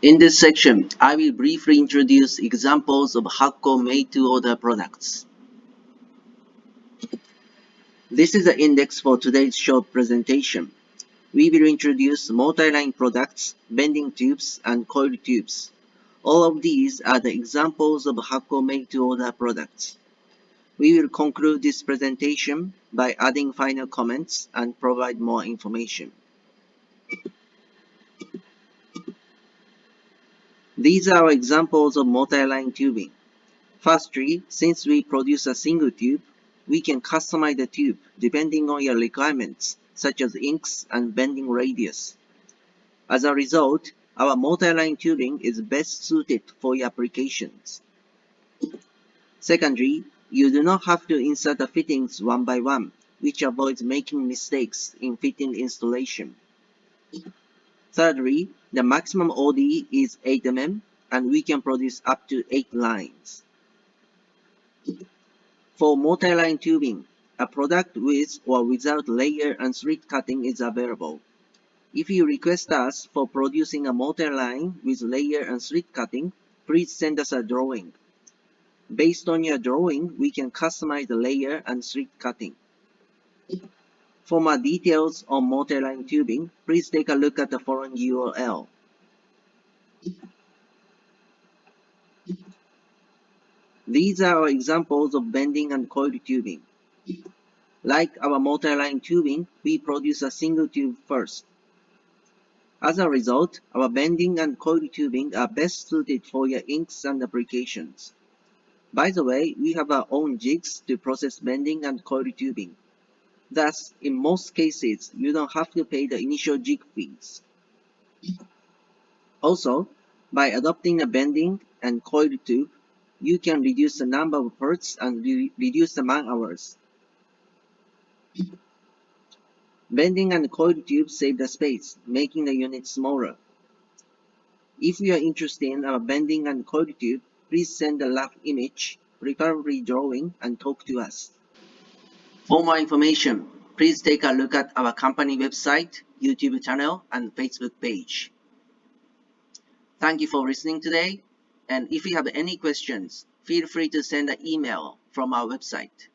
In this section, I will briefly introduce examples of Hakko made-to-order products. This is the index for today's short presentation. We will introduce multi-line products, bending tubes, and coiled tubes. All of these are the examples of Hakko made-to-order products. We will conclude this presentation by adding final comments and provide more information. These are our examples of multi-line tubing. Firstly, since we produce a single tube, we can customize the tube depending on your requirements, such as inks and bending radius. As a result, our multi-line tubing is best suited for your applications. Secondly, you do not have to insert the fittings one by one, which avoids making mistakes in fitting installation. Thirdly, the maximum OD is 8 mm, and we can produce up to 8 lines. For multi-line tubing, a product with or without layer and slit cutting is available. If you request us for producing a multi-line with layer and slit cutting, please send us a drawing. Based on your drawing, we can customize the layer and slit cutting. For more details on multi-line tubing, please take a look at the following URL. These are our examples of bending and coiled tubing. Like our multi-line tubing, we produce a single tube first. As a result, our bending and coiled tubing are best suited for your inks and applications. By the way, we have our own jigs to process bending and coiled tubing. Thus, in most cases, you don't have to pay the initial jig fees. Also, by adopting a bending and coiled tube, you can reduce the number of parts and reduce the man-hours. Bending and coiled tubes save the space, making the unit smaller. If you are interested in our bending and coiled tube, please send a rough image, preferably drawing, and talk to us. For more information, please take a look at our company website, YouTube channel, and Facebook page. Thank you for listening today, and if you have any questions, feel free to send an email from our website.